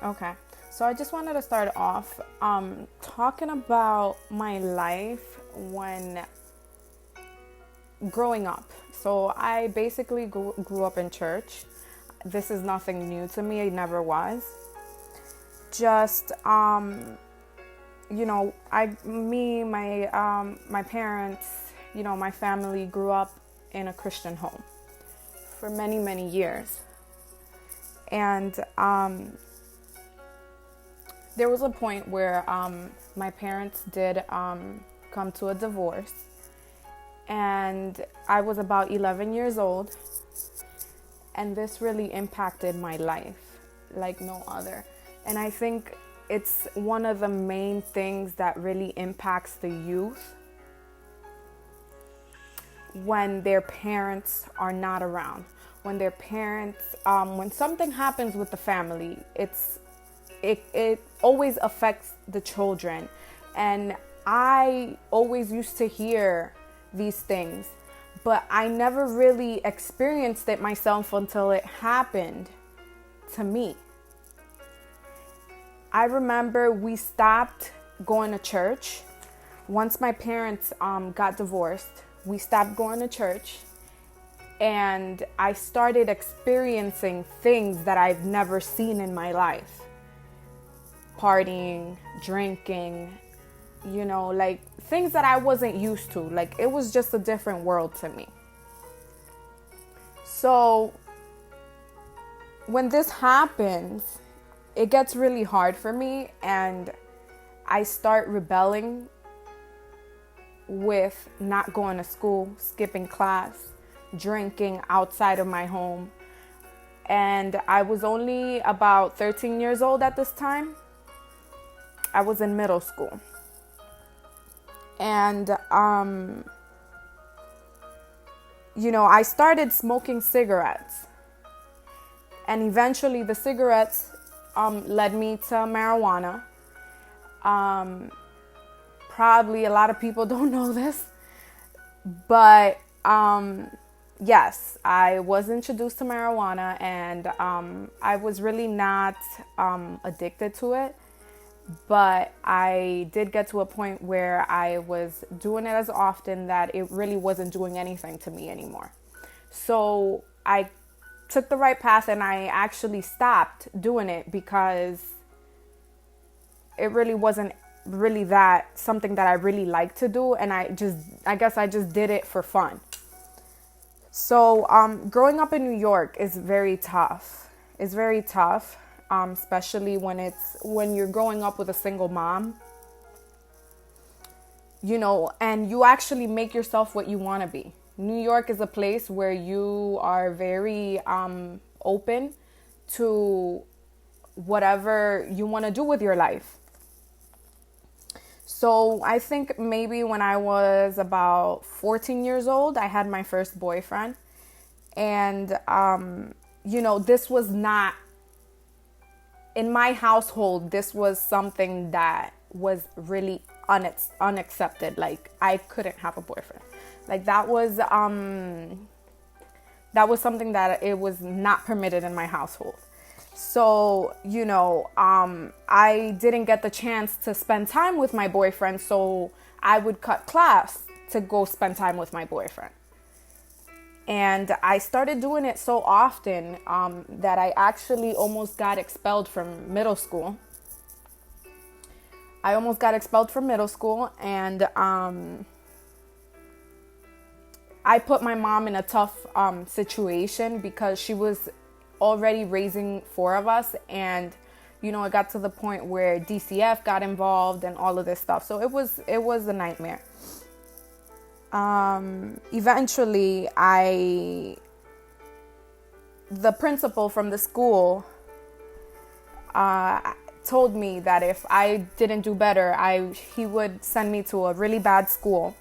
Okay. So I just wanted to start off talking about my life when growing up. So I basically grew up in church. This is nothing new to me. It never was. Just my parents, my family grew up in a Christian home for many, many years. And there was a point where my parents did come to a divorce, and I was about 11 years old, and this really impacted my life like no other. And I think it's one of the main things that really impacts the youth when their parents are not around. When their parents, when something happens with the family, it always affects the children. And I always used to hear these things, but I never really experienced it myself until it happened to me. I remember we stopped going to church. Once my parents got divorced, we stopped going to church, and I started experiencing things that I've never seen in my life. Partying, drinking, like things that I wasn't used to. Like it was just a different world to me. So when this happens, it gets really hard for me, and I start rebelling with not going to school, skipping class, drinking outside of my home. And I was only about 13 years old at this time. I was in middle school. And, I started smoking cigarettes. And eventually the cigarettes led me to marijuana. Probably a lot of people don't know this, but yes, I was introduced to marijuana, and I was really not addicted to it, but I did get to a point where I was doing it as often that it really wasn't doing anything to me anymore. So I took the right path, and I actually stopped doing it because it really wasn't really that something that I really like to do, and I guess I just did it for fun. So growing up in New York is very tough. It's very tough, especially when you're growing up with a single mom, and you actually make yourself what you want to be. New York is a place where you are very open to whatever you want to do with your life. So I think maybe when I was about 14 years old, I had my first boyfriend. And, this was not, in my household, this was something that was really unaccepted. Like, I couldn't have a boyfriend. Like, that was something that it was not permitted in my household. So, I didn't get the chance to spend time with my boyfriend, so I would cut class to go spend time with my boyfriend. And I started doing it so often that I actually almost got expelled from middle school. And I put my mom in a tough situation because she was already raising 4 of us, and it got to the point where DCF got involved and all of this stuff. So it was a nightmare. Eventually the principal from the school told me that if I didn't do better, he would send me to a really bad school.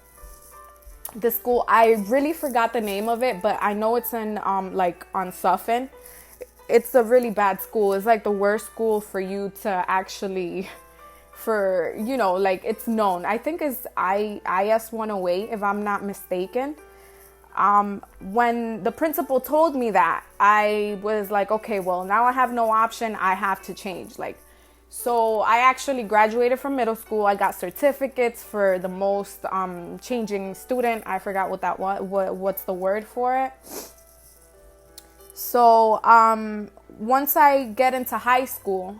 The school, I really forgot the name of it, but I know it's in on Suffin. It's a really bad school. It's like the worst school for you to actually, it's known. I think it's IS 108, if I'm not mistaken. When the principal told me that, I was like, okay, well, now I have no option. I have to change. So I actually graduated from middle school. I got certificates for the most changing student. I forgot what that was. What's the word for it? So once I get into high school,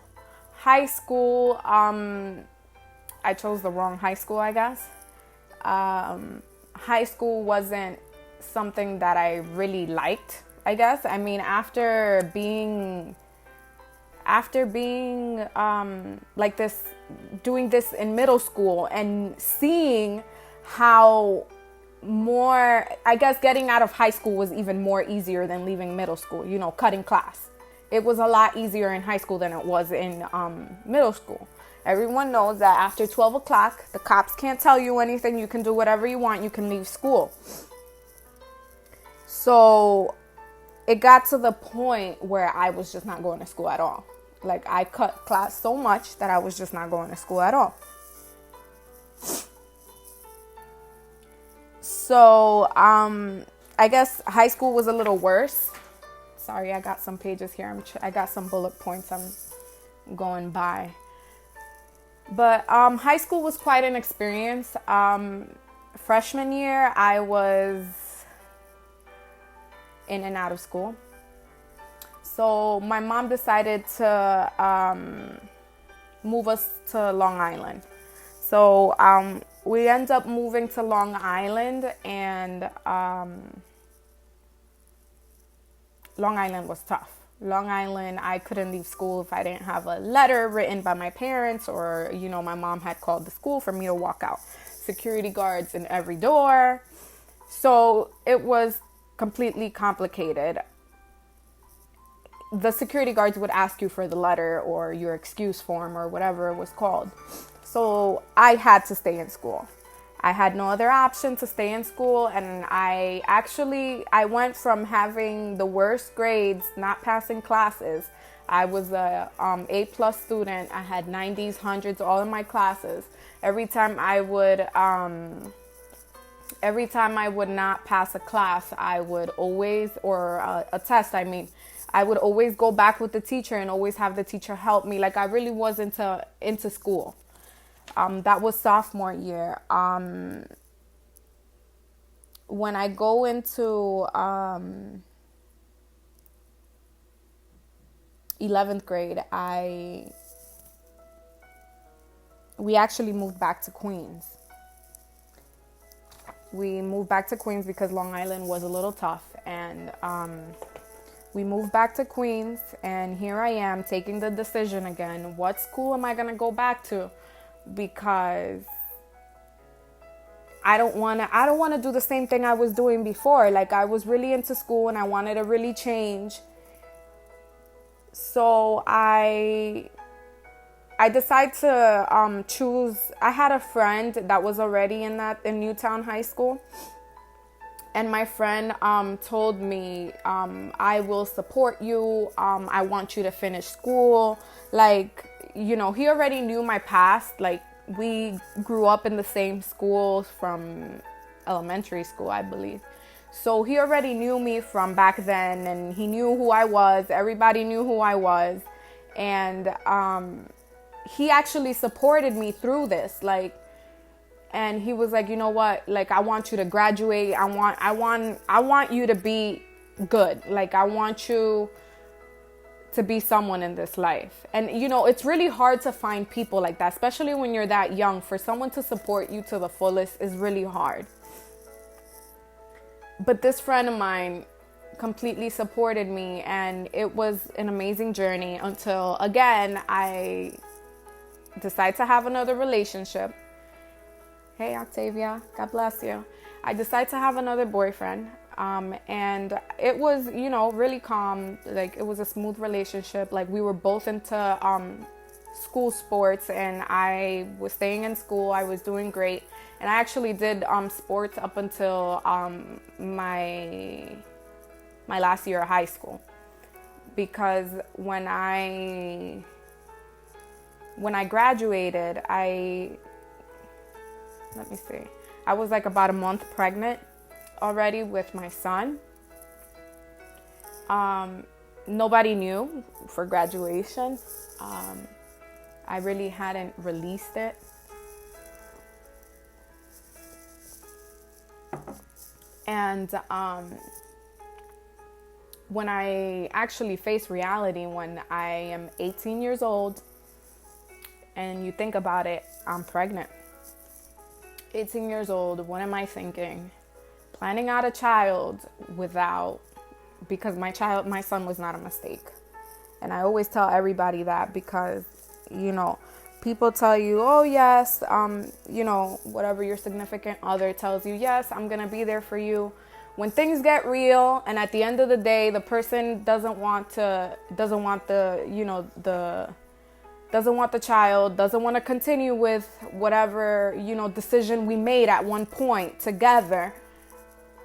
I chose the wrong high school, I guess. High school wasn't something that I really liked, I guess. I mean, after being like this, doing this in middle school and seeing how more, I guess getting out of high school was even more easier than leaving middle school, cutting class. It was a lot easier in high school than it was in middle school. Everyone knows that after 12 o'clock, the cops can't tell you anything. You can do whatever you want. You can leave school. So it got to the point where I was just not going to school at all. Like, I cut class so much that I was just not going to school at all. So I guess high school was a little worse. Sorry, I got some pages here. I got some bullet points I'm going by. But high school was quite an experience. Freshman year, I was in and out of school. So my mom decided to move us to Long Island. So we end up moving to Long Island, and Long Island was tough. Long Island, I couldn't leave school if I didn't have a letter written by my parents, or, my mom had called the school for me to walk out. Security guards in every door. So it was completely complicated. The security guards would ask you for the letter or your excuse form or whatever it was called. So I had to stay in school. I had no other option to stay in school, and I went from having the worst grades, not passing classes. I was a A+ student. I had 90s, 100s, all in my classes. Every time I would not pass a class, I would always, or a test, I would always go back with the teacher and always have the teacher help me. Like, I really was into school. That was sophomore year. When I go into 11th grade, we actually moved back to Queens. We moved back to Queens because Long Island was a little tough, and we moved back to Queens, and here I am taking the decision again. What school am I going to go back to? Because I don't want to do the same thing I was doing before. Like, I was really into school and I wanted to really change. So I decided to choose. I had a friend that was already in Newtown High School. And my friend told me, I will support you. I want you to finish school. Like, he already knew my past. Like, we grew up in the same school from elementary school, I believe. So he already knew me from back then, and he knew who I was. Everybody knew who I was. And he actually supported me through this. And he was like, you know what? Like, I want you to graduate. I want you to be good. Like, I want you to be someone in this life. And, it's really hard to find people like that, especially when you're that young. For someone to support you to the fullest is really hard. But this friend of mine completely supported me, and it was an amazing journey until, again, I decided to have another relationship. Hey, Octavia, God bless you. I decided to have another boyfriend. And it was, really calm. Like, it was a smooth relationship. Like, we were both into school sports, and I was staying in school. I was doing great. And I actually did sports up until my last year of high school. Because when I graduated, I was like about a month pregnant already with my son. Nobody knew for graduation. I really hadn't released it. And when I actually face reality, when I am 18 years old, and you think about it, I'm pregnant. 18 years old, what am I thinking? Planning out a child because my son was not a mistake. And I always tell everybody that because, people tell you, oh yes, whatever your significant other tells you, yes, I'm going to be there for you. When things get real and at the end of the day, the person doesn't want the child, doesn't want to continue with whatever, decision we made at one point together,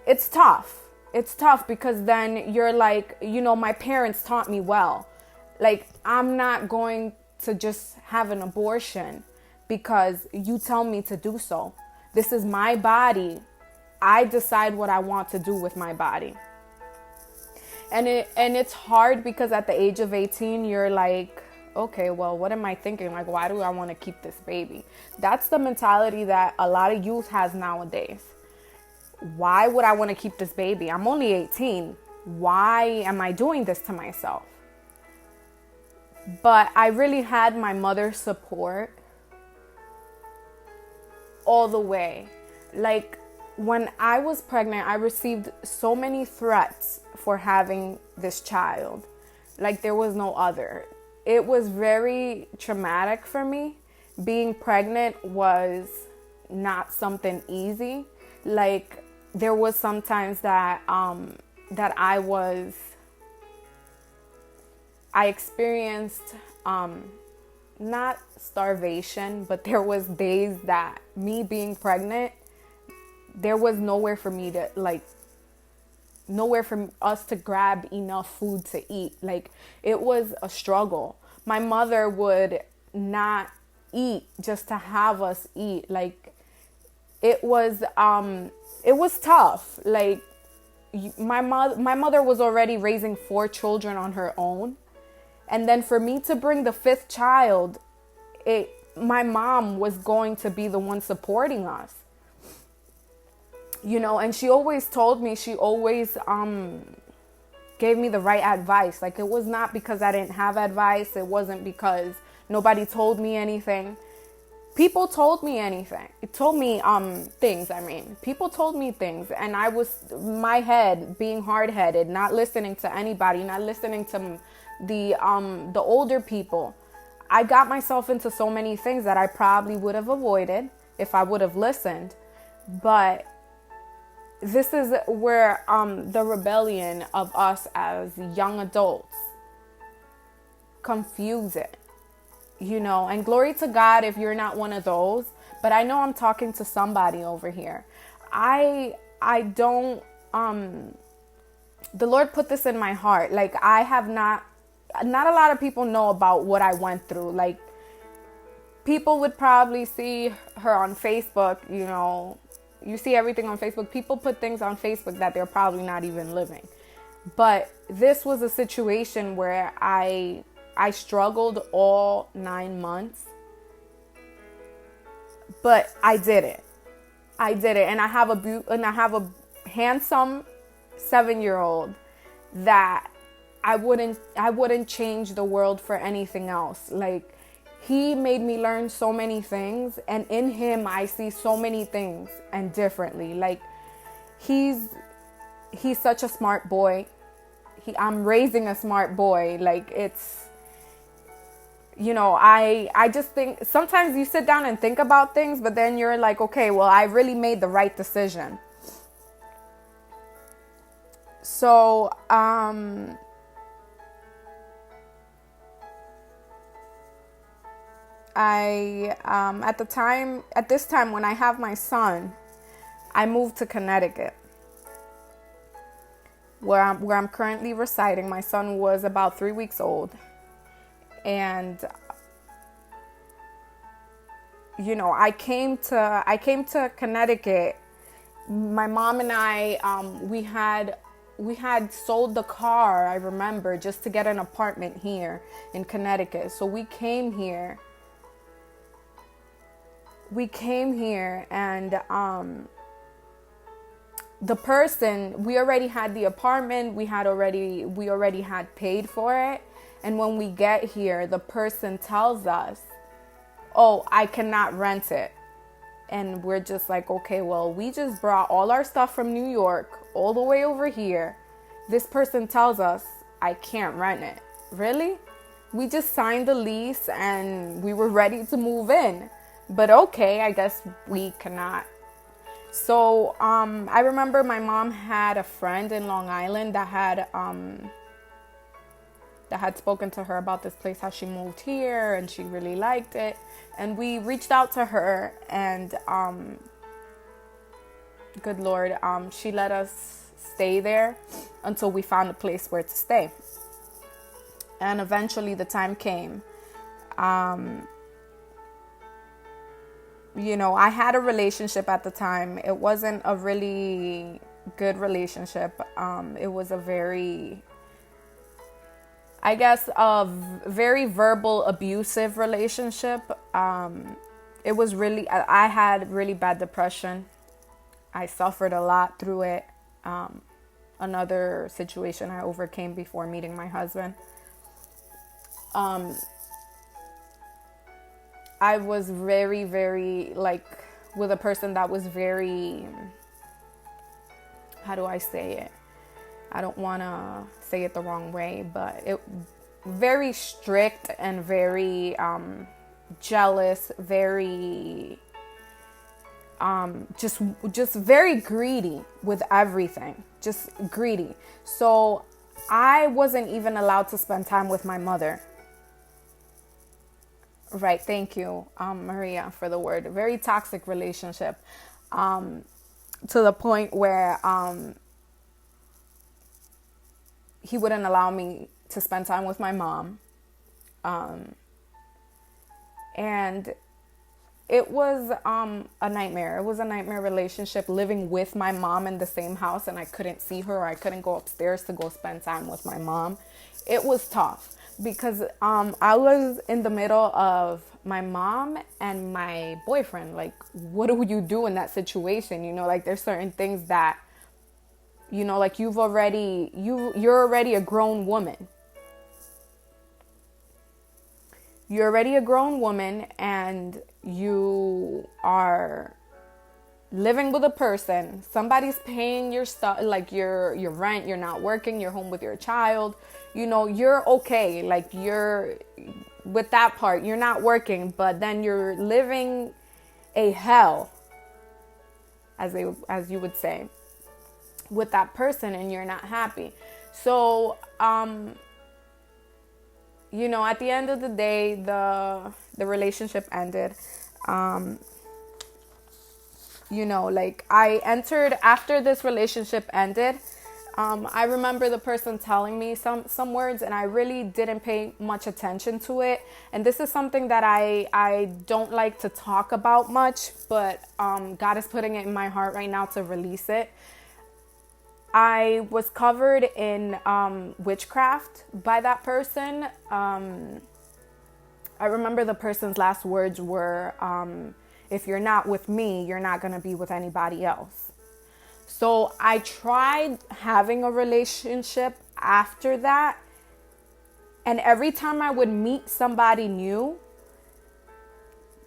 it's tough. It's tough because then you're like, my parents taught me well. Like, I'm not going to just have an abortion because you tell me to do so. This is my body. I decide what I want to do with my body. And it's hard because at the age of 18, you're like, okay, well, what am I thinking? Like, why do I want to keep this baby? That's the mentality that a lot of youth has nowadays. Why would I want to keep this baby? I'm only 18. Why am I doing this to myself? But I really had my mother's support all the way. Like, when I was pregnant, I received so many threats for having this child. Like, there was no other. It was very traumatic for me. Being pregnant was not something easy. Like, there was sometimes that I experienced not starvation, but there was days that me being pregnant, there was nowhere for us to grab enough food to eat. Like, it was a struggle. My mother would not eat just to have us eat. Like, it was tough. Like, my mother was already raising 4 children on her own. And then for me to bring the 5th child, my mom was going to be the one supporting us. And she always told me, she always gave me the right advice. Like, it was not because I didn't have advice. It wasn't because nobody told me anything. People told me anything. It told me things, People told me things. And I was, my head, being hard-headed, not listening to anybody, not listening to the older people. I got myself into so many things that I probably would have avoided if I would have listened. But this is where the rebellion of us as young adults confuse it, and glory to God if you're not one of those. But I know I'm talking to somebody over here. I don't, the Lord put this in my heart. Like, I have not a lot of people know about what I went through. Like, people would probably see her on Facebook, you see everything on Facebook. People put things on Facebook that they're probably not even living. But this was a situation where I struggled all 9 months. But I did it. And I have a handsome 7-year-old that I wouldn't change the world for anything else. Like, he made me learn so many things, and in him I see so many things and differently. Like, he's such a smart boy. I'm raising a smart boy. Like, it's, I just think sometimes you sit down and think about things, but then you're like, okay, well, I really made the right decision. So, at this time when I have my son, I moved to Connecticut, where I'm currently residing. My son was about 3 weeks old, and I came to Connecticut my mom and I, we had sold the car, I remember, just to get an apartment here in Connecticut. So we came here. And the person, we already had the apartment, we already had paid for it. And when we get here, the person tells us, "Oh, I cannot rent it." And we're just like, okay, well, we just brought all our stuff from New York all the way over here. This person tells us I can't rent it. Really? We just signed the lease and we were ready to move in. But okay, I guess we cannot. So I remember my mom had a friend in Long Island that had spoken to her about this place, how she moved here and she really liked it. And we reached out to her, and good Lord, she let us stay there until we found a place where to stay. And eventually the time came. I had a relationship at the time. It wasn't a really good relationship. It was a very, I guess, a very verbal, abusive relationship. It was really, I had really bad depression. I suffered a lot through it. Another situation I overcame before meeting my husband. I was very, very, with a person that was very, how do I say it? I don't want to say it the wrong way, but it very strict and very jealous, very just very greedy with everything, just greedy. So I wasn't even allowed to spend time with my mother. Right, thank you, Maria, for the word. Very toxic relationship, to the point where he wouldn't allow me to spend time with my mom. And it was a nightmare. It was a nightmare relationship, living with my mom in the same house, and I couldn't see her, or I couldn't go upstairs to go spend time with my mom. It was tough because I was in the middle of my mom and my boyfriend. Like, what do you do in that situation? There's certain things that, you're already a grown woman. You're already a grown woman and you are living with a person. Somebody's paying your stuff, like your rent. You're not working. You're home with your child. You're okay. Like, you're with that part. You're not working, but then you're living a hell, as you would say, with that person, and you're not happy. So, at the end of the day, the relationship ended. I entered after this relationship ended. I remember the person telling me some words, and I really didn't pay much attention to it. And this is something that I don't like to talk about much, but God is putting it in my heart right now to release it. I was covered in witchcraft by that person. I remember the person's last words were, if you're not with me, you're not going to be with anybody else. So I tried having a relationship after that. And every time I would meet somebody new,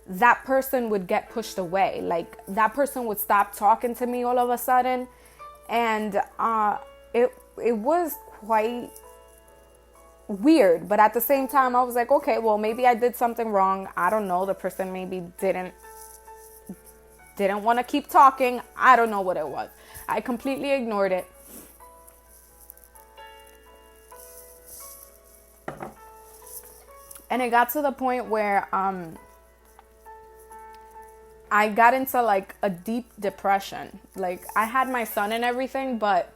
that person would get pushed away. Like, that person would stop talking to me all of a sudden. And it was quite weird. But at the same time, I was like, okay, well, maybe I did something wrong. I don't know. The person maybe didn't want to keep talking. I don't know what it was. I completely ignored it. And it got to the point where I got into like a deep depression. Like, I had my son and everything, but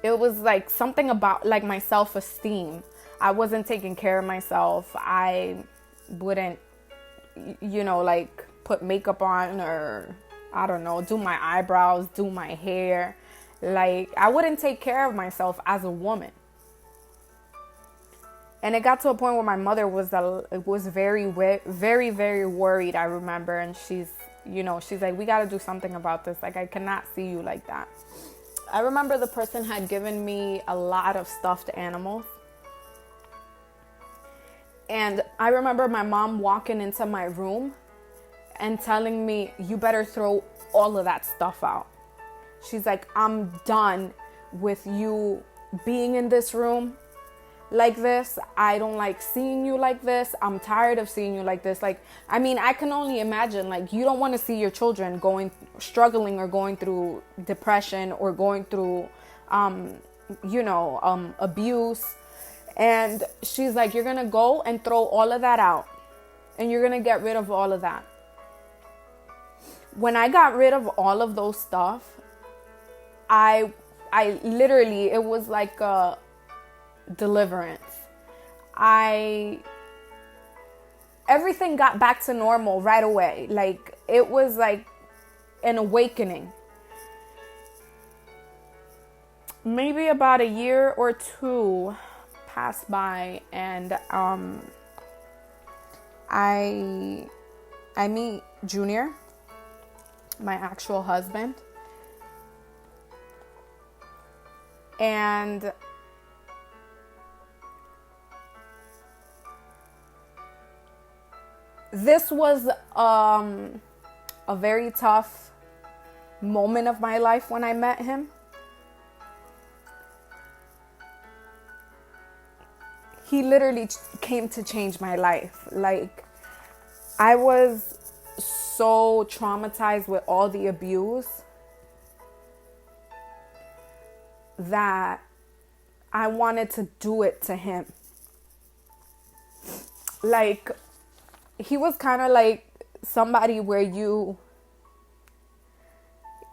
it was like something about like my self-esteem. I wasn't taking care of myself. I wouldn't, put makeup on or I don't know, do my eyebrows, do my hair. Like, I wouldn't take care of myself as a woman. And it got to a point where my mother was very, very, very worried, I remember. And she's like, we got to do something about this. Like, I cannot see you like that. I remember the person had given me a lot of stuffed animals. And I remember my mom walking into my room and telling me, you better throw all of that stuff out. She's like, I'm done with you being in this room like this. I don't like seeing you like this. I'm tired of seeing you like this. Like, I mean, I can only imagine, like, you don't want to see your children struggling or going through depression or going through, abuse. And she's like, you're going to go and throw all of that out. And you're going to get rid of all of that. When I got rid of all of those stuff, I literally, it was like a deliverance. Everything got back to normal right away. Like, it was like an awakening. Maybe about a year or two passed by, and I meet Junior, my actual husband, and this was a very tough moment of my life when I met him. He literally came to change my life. Like, I was so traumatized with all the abuse that I wanted to do it to him. Like, he was kind of like somebody where you're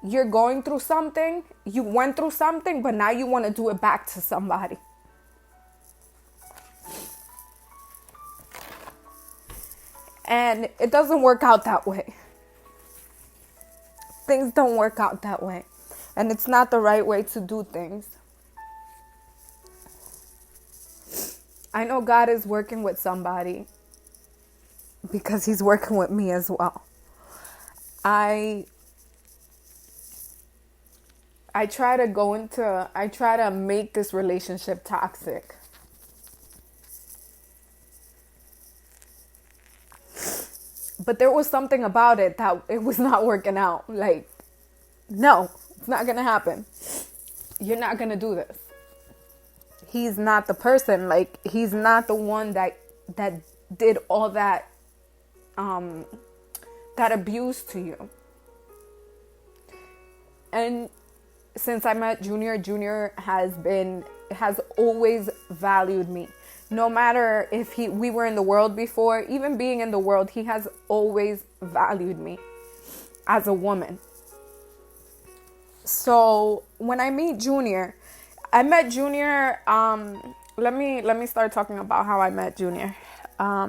going through something, you went through something, but now you want to do it back to somebody. And it doesn't work out that way. Things don't work out that way. And it's not the right way to do things. I know God is working with somebody because he's working with me as well. I try to make this relationship toxic. But there was something about it that it was not working out. Like, no, it's not going to happen. You're not going to do this. He's not the person. Like, he's not the one that did all that abuse to you. And since I met Junior, Junior has always valued me. No matter if we were in the world before, even being in the world, he has always valued me as a woman. So when I met Junior, let me start talking about how I met Junior. I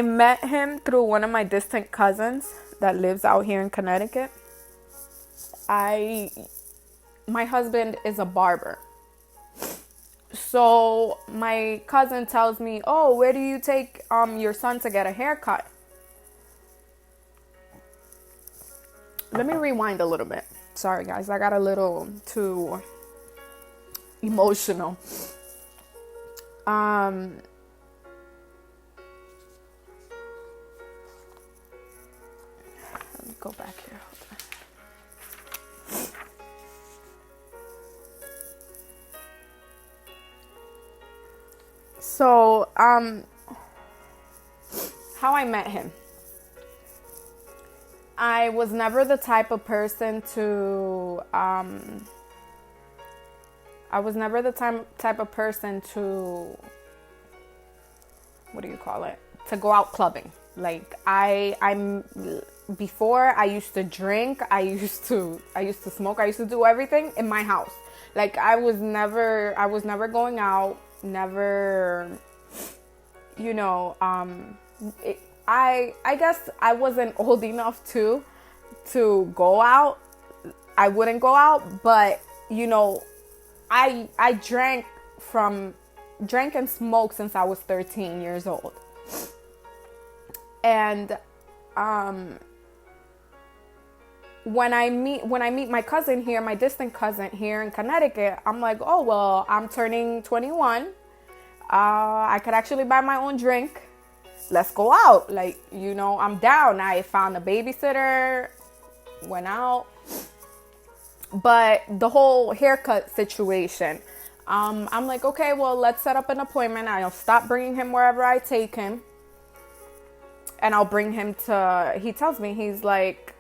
met him through one of my distant cousins that lives out here in Connecticut. My husband is a barber. So my cousin tells me, oh, where do you take your son to get a haircut? Let me rewind a little bit. Sorry, guys. I got a little too emotional. Let me go back here. So, how I met him. I was never the type of person to, to go out clubbing. Like, before I used to drink, I used to smoke, I used to do everything in my house. Like, I was never going out, never, I guess I wasn't old enough to go out. I wouldn't go out, but you know, I drank and smoked since I was 13 years old. And when I meet my cousin here, my distant cousin here in Connecticut, I'm like, oh well, I'm turning 21. I could actually buy my own drink. Let's go out. Like, you know, I'm down. I found a babysitter, went out. But the whole haircut situation, I'm like, okay, well, let's set up an appointment. I'll stop bringing him wherever I take him. And I'll bring him he tells me, he's like,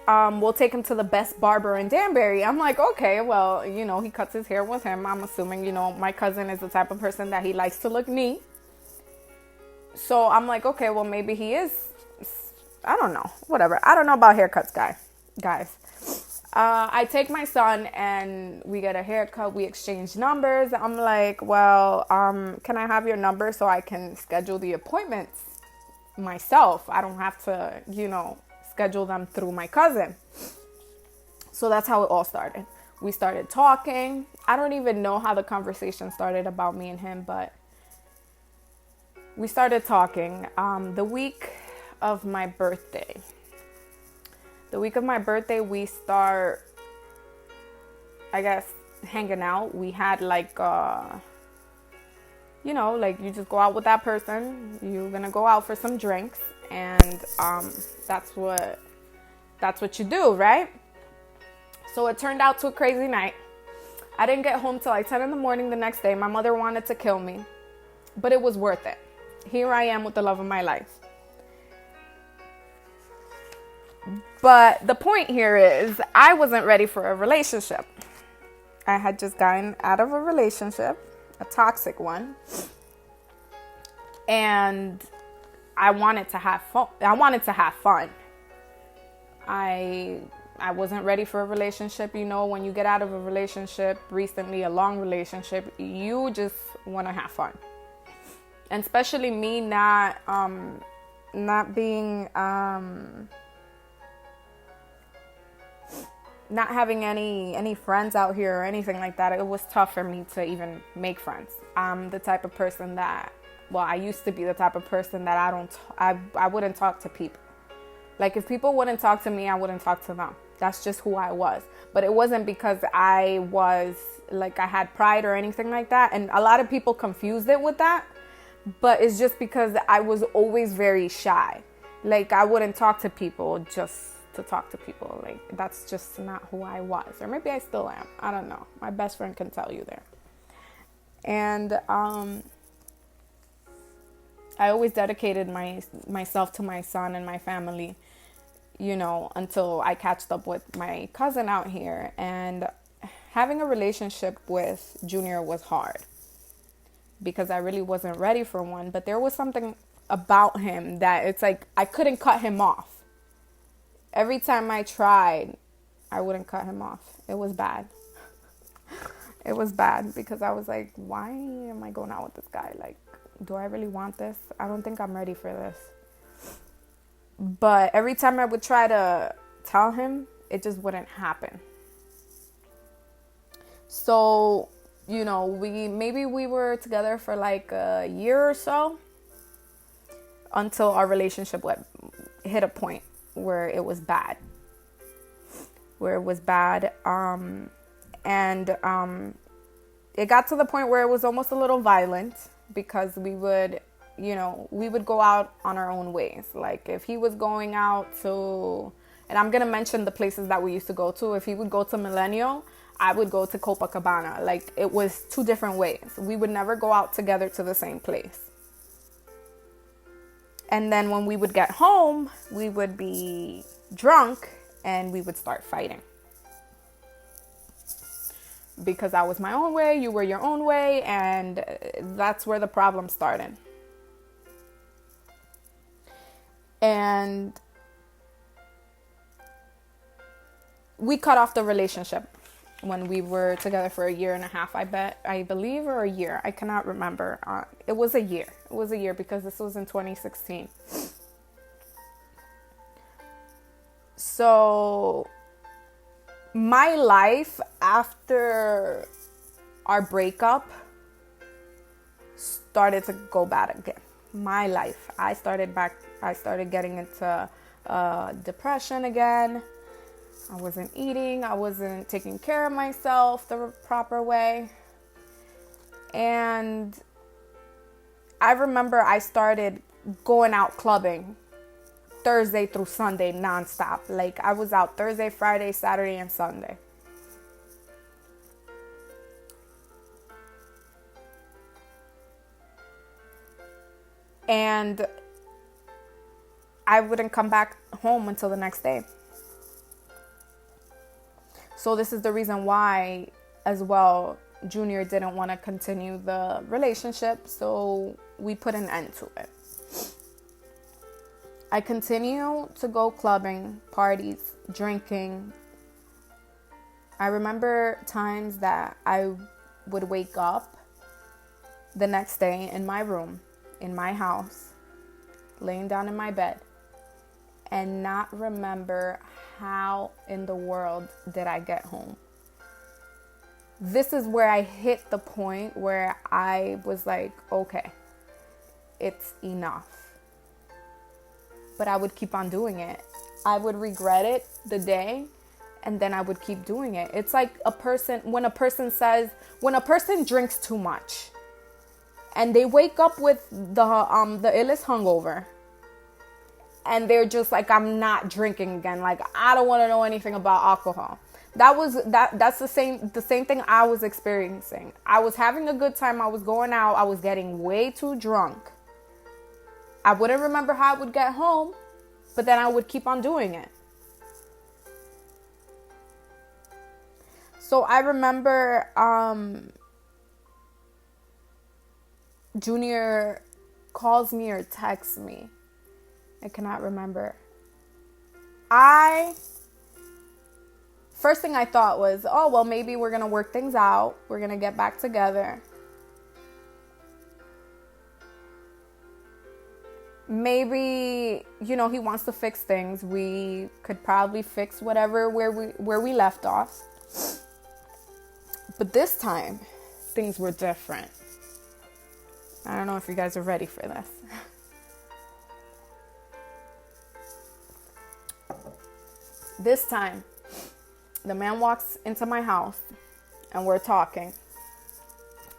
we'll take him to the best barber in Danbury. I'm like, okay, well, you know, he cuts his hair with him. I'm assuming, you know, my cousin is the type of person that he likes to look neat. So I'm like, okay, well, maybe he is, I don't know, whatever. I don't know about haircuts, guys. I take my son and we get a haircut. We exchange numbers. I'm like, well, can I have your number so I can schedule the appointments myself? I don't have to, you know, schedule them through my cousin. So that's how it all started. We started talking. I don't even know how the conversation started about me and him, but we started talking. The week of my birthday, we start, I guess, hanging out. We had like, you know, like you just go out with that person. You're gonna go out for some drinks, and that's what you do, right? So it turned out to a crazy night. I didn't get home till like 10 in the morning the next day. My mother wanted to kill me, but it was worth it. Here I am with the love of my life. But the point here is I wasn't ready for a relationship. I had just gotten out of a relationship, a toxic one. And I wanted to have fun. I wasn't ready for a relationship. You know, when you get out of a relationship, recently a long relationship, you just want to have fun. And especially me not being, not having any friends out here or anything like that. It was tough for me to even make friends. I'm the type of person that, well, I used to be the type of person that I wouldn't talk to people. Like if people wouldn't talk to me, I wouldn't talk to them. That's just who I was. But it wasn't because I was like I had pride or anything like that. And a lot of people confused it with that. But it's just because I was always very shy. Like I wouldn't talk to people just to talk to people. Like that's just not who I was. Or maybe I still am. I don't know. My best friend can tell you there. And I always dedicated myself to my son and my family, you know, until I catched up with my cousin out here. And having a relationship with Junior was hard because I really wasn't ready for one. But there was something about him that it's like I couldn't cut him off. Every time I tried, I wouldn't cut him off. It was bad. It was bad because I was like, why am I going out with this guy? Like, do I really want this? I don't think I'm ready for this. But every time I would try to tell him, it just wouldn't happen. So, you know, we were together for like a year or so until our relationship hit a point where it was bad. It got to the point where it was almost a little violent because we would go out on our own ways. Like if he was going out to, and I'm going to mention the places that we used to go to. If he would go to Millennial, I would go to Copacabana. Like it was two different ways. We would never go out together to the same place. And then when we would get home, we would be drunk and we would start fighting. Because I was my own way, you were your own way, and that's where the problem started. And we cut off the relationship. when we were together for a year and a half, I believe, or a year. I cannot remember. It was a year. It was a year because this was in 2016. So my life after our breakup started to go bad again. My life. I started getting into depression again. I wasn't eating. I wasn't taking care of myself the proper way. And I remember I started going out clubbing Thursday through Sunday nonstop. Like, I was out Thursday, Friday, Saturday, and Sunday. And I wouldn't come back home until the next day. So this is the reason why, as well, Junior didn't want to continue the relationship. So we put an end to it. I continue to go clubbing, parties, drinking. I remember times that I would wake up the next day in my room, in my house, laying down in my bed, and not remember how in the world did I get home. This is where I hit the point where I was like, okay, it's enough. But I would keep on doing it. I would regret it the day, and then I would keep doing it. It's like when a person drinks too much and they wake up with the illest hungover, and they're just like, I'm not drinking again. Like, I don't want to know anything about alcohol. That's the same thing I was experiencing. I was having a good time. I was going out. I was getting way too drunk. I wouldn't remember how I would get home, but then I would keep on doing it. So I remember Junior calls me or texts me. I cannot remember. First thing I thought was, oh, well, maybe we're going to work things out. We're going to get back together. Maybe, he wants to fix things. We could probably fix whatever where we left off. But this time, things were different. I don't know if you guys are ready for this. This time, the man walks into my house and we're talking.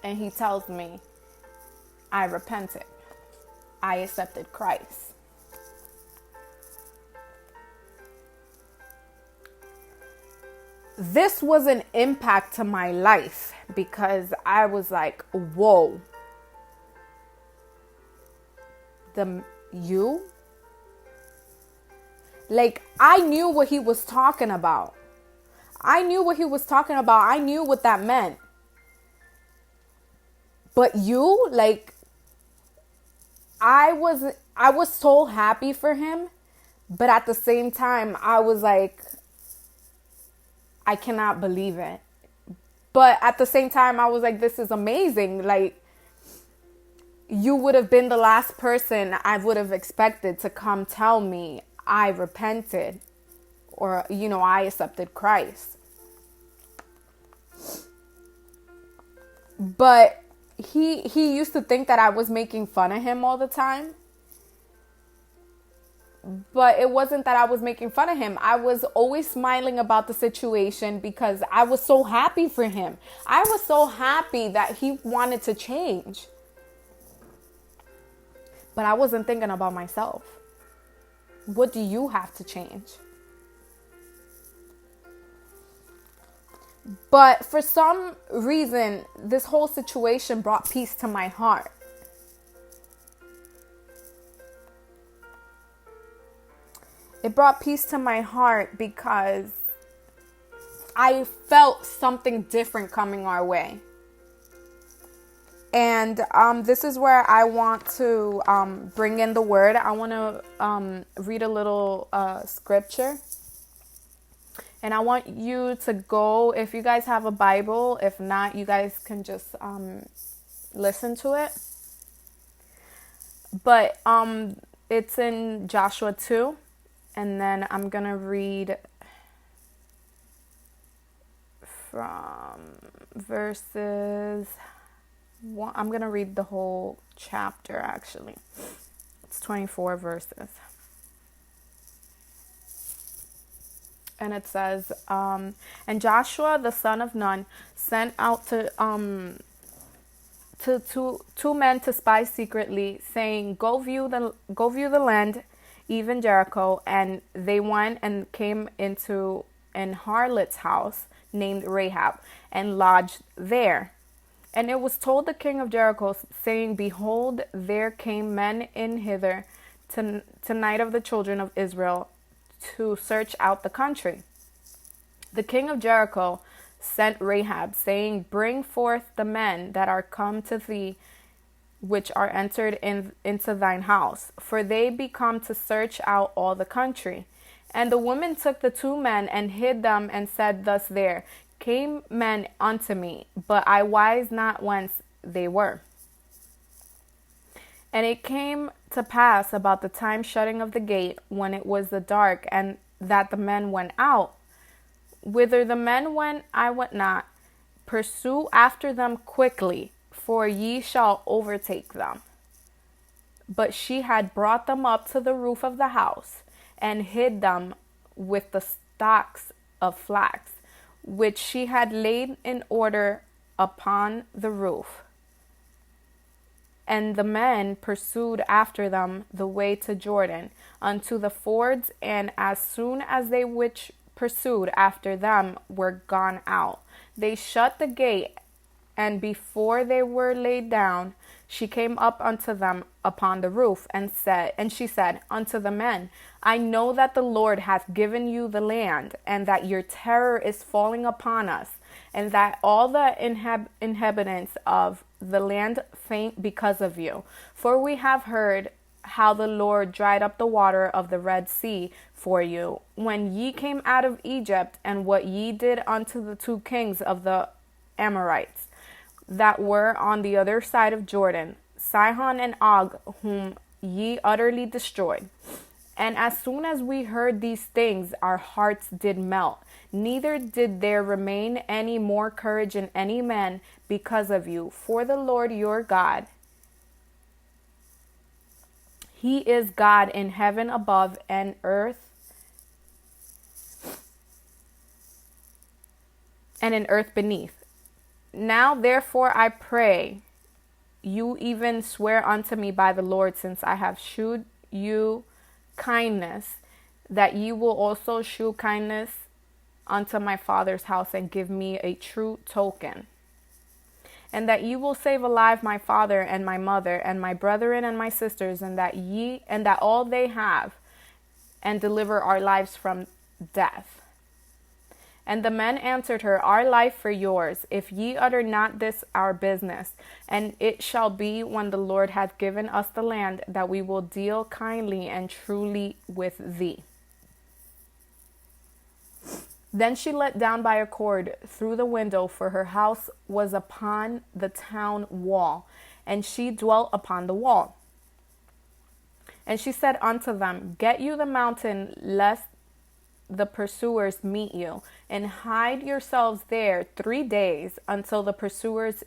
And he tells me, I repented. I accepted Christ. This was an impact to my life because I was like, whoa. You? Like, I knew what he was talking about. I knew what that meant. But you, like, I was so happy for him, but at the same time, I was like, I cannot believe it. But at the same time, I was like, this is amazing. Like, you would have been the last person I would have expected to come tell me I repented or, I accepted Christ. But he used to think that I was making fun of him all the time. But it wasn't that I was making fun of him. I was always smiling about the situation because I was so happy for him. I was so happy that he wanted to change. But I wasn't thinking about myself. What do you have to change? But for some reason, this whole situation brought peace to my heart. It brought peace to my heart because I felt something different coming our way. And this is where I want to bring in the word. I want to read a little scripture. And I want you to go, if you guys have a Bible, if not, you guys can just listen to it. But it's in Joshua 2, and then I'm going to read from verses 1. I'm going to read the whole chapter, actually. It's 24 verses. And it says, and Joshua the son of Nun sent out to two men to spy secretly, saying, go view the land, even Jericho. And they went and came into an harlot's house named Rahab, and lodged there. And it was told the king of Jericho, saying, behold, there came men in hither tonight of the children of Israel, to search out the country. The king of Jericho sent Rahab, saying, bring forth the men that are come to thee, which are entered into thine house, for they be come to search out all the country. And the woman took the two men and hid them, and said thus, there came men unto me, but I wise not whence they were. And it came to pass about the time shutting of the gate, when it was the dark, and that the men went out. Whither the men went, I went not. Pursue after them quickly, for ye shall overtake them. But she had brought them up to the roof of the house, and hid them with the stalks of flax, which she had laid in order upon the roof. And the men pursued after them the way to Jordan, unto the fords, and as soon as they which pursued after them were gone out, they shut the gate, and before they were laid down, she came up unto them upon the roof, and she said unto the men, I know that the Lord hath given you the land, and that your terror is falling upon us, and that all the inhabitants of the land faint because of you. For we have heard how the Lord dried up the water of the Red Sea for you, when ye came out of Egypt, and what ye did unto the two kings of the Amorites, that were on the other side of Jordan, Sihon and Og, whom ye utterly destroyed. And as soon as we heard these things, our hearts did melt. Neither did there remain any more courage in any man because of you. For the Lord your God, He is God in heaven above and earth, and in earth beneath. Now therefore I pray you even swear unto me by the Lord, since I have shewed you kindness, that ye will also shew kindness unto my father's house, and give me a true token. And that ye will save alive my father and my mother and my brethren and my sisters, and that all they have, and deliver our lives from death. And the men answered her, our life for yours, if ye utter not this our business. And it shall be, when the Lord hath given us the land, that we will deal kindly and truly with thee. Then she let down by a cord through the window, for her house was upon the town wall, and she dwelt upon the wall. And she said unto them, get you the mountain, lest the pursuers meet you, and hide yourselves there 3 days, until the pursuers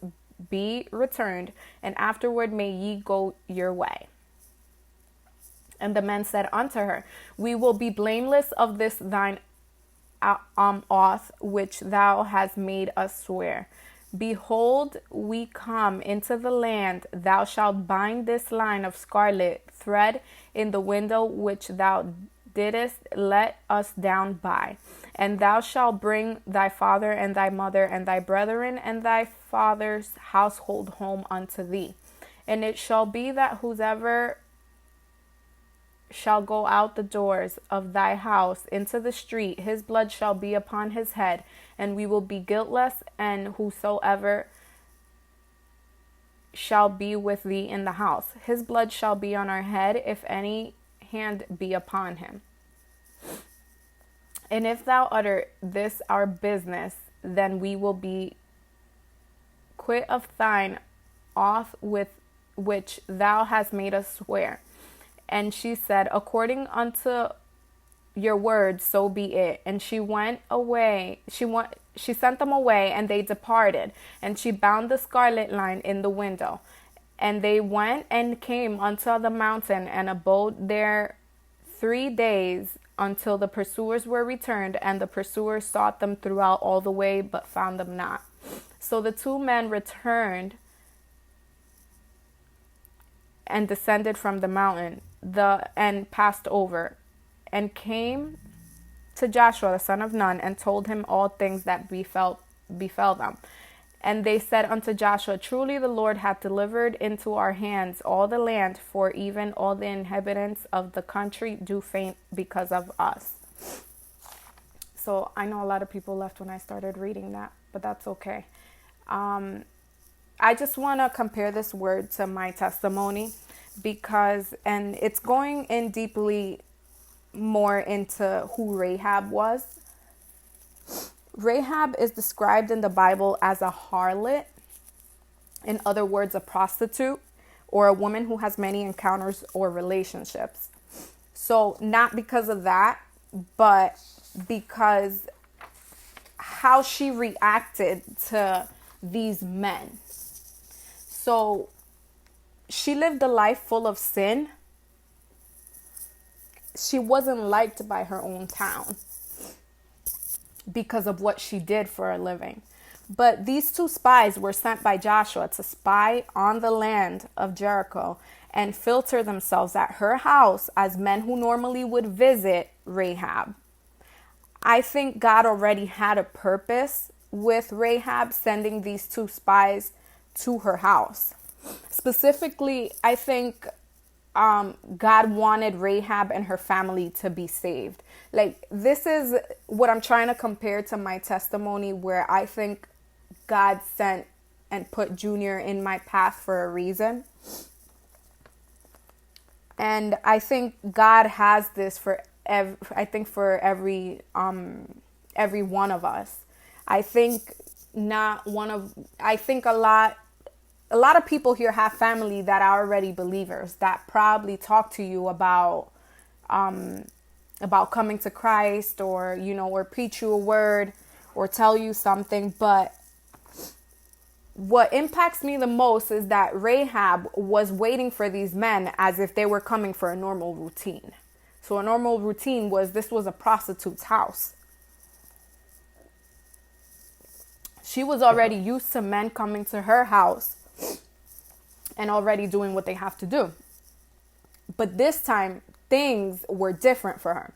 be returned, and afterward may ye go your way. And the men said unto her, we will be blameless of this thine oath which thou hast made us swear. Behold, we come into the land. Thou shalt bind this line of scarlet thread in the window which thou didst let us down by. And thou shalt bring thy father and thy mother and thy brethren and thy father's household home unto thee. And it shall be that whosoever shall go out the doors of thy house into the street, his blood shall be upon his head, and we will be guiltless. And whosoever shall be with thee in the house, his blood shall be on our head, if any hand be upon him. And if thou utter this our business, then we will be quit of thine oath with which thou hast made us swear. And she said, according unto your word, so be it. And she went away. She sent them away, and they departed. And she bound the scarlet line in the window. And they went and came unto the mountain, and abode there 3 days, until the pursuers were returned. And the pursuers sought them throughout all the way, but found them not. So the 2 men returned and descended from the mountain, and passed over, and came to Joshua the son of Nun, and told him all things that befell them. And they said unto Joshua, truly the Lord hath delivered into our hands all the land, for even all the inhabitants of the country do faint because of us. So I know a lot of people left when I started reading that, but that's okay. I just want to compare this word to my testimony, because, and it's going in deeply more into who Rahab was. Rahab is described in the Bible as a harlot, in other words, a prostitute, or a woman who has many encounters or relationships. So not because of that, but because how she reacted to these men. So she lived a life full of sin. She wasn't liked by her own town because of what she did for a living. But these 2 spies were sent by Joshua to spy on the land of Jericho and filter themselves at her house as men who normally would visit Rahab. I think God already had a purpose with Rahab sending these 2 spies to her house. Specifically, I think God wanted Rahab and her family to be saved. Like, this is what I'm trying to compare to my testimony, where I think God sent and put Junior in my path for a reason. And I think God has this for every one of us. I think a lot of people here have family that are already believers, that probably talk to you about coming to Christ, or, or preach you a word or tell you something. But what impacts me the most is that Rahab was waiting for these men as if they were coming for a normal routine. So a normal routine this was a prostitute's house. She was already used to men coming to her house and already doing what they have to do. But this time, things were different for her.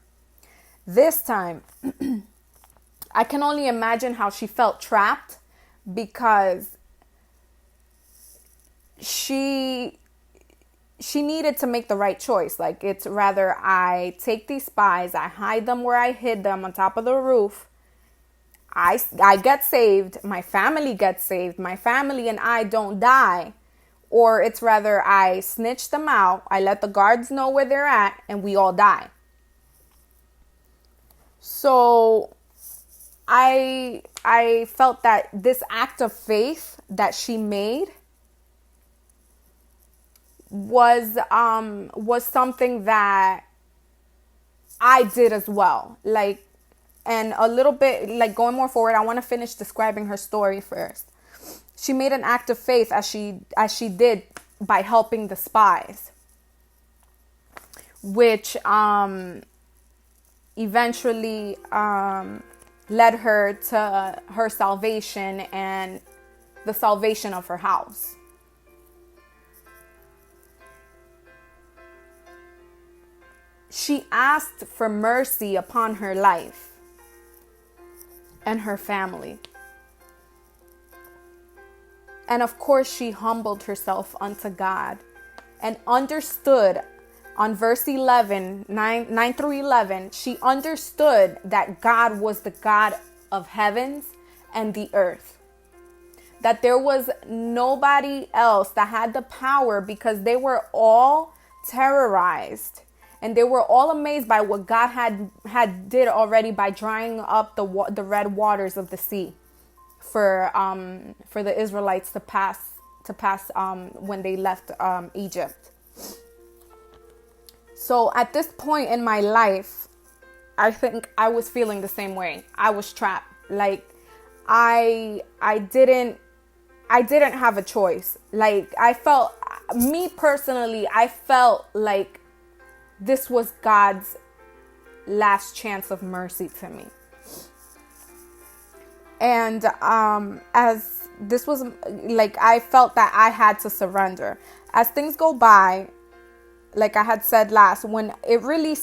This time, I can only imagine how she felt trapped, because she needed to make the right choice. Like, it's rather I take these spies, I hide them where I hid them on top of the roof, I get saved, my family gets saved, my family and I don't die. Or it's rather I snitch them out, I let the guards know where they're at, and we all die. So I felt that this act of faith that she made was something that I did as well. Like, and a little bit, like, going more forward, I want to finish describing her story first. She made an act of faith as she did by helping the spies, which eventually led her to her salvation and the salvation of her house. She asked for mercy upon her life and her family. And of course, she humbled herself unto God and understood on verse 11, 9 through 11, she understood that God was the God of heavens and the earth. That there was nobody else that had the power, because they were all terrorized and they were all amazed by what God had did already by drying up the red waters of the sea for the Israelites to pass when they left Egypt. So at this point in my life, I think I was feeling the same way. I was trapped. Like I didn't have a choice. Like I felt like this was God's last chance of mercy to me. And as this was like, I felt that I had to surrender. As things go by, like I had said last, when it really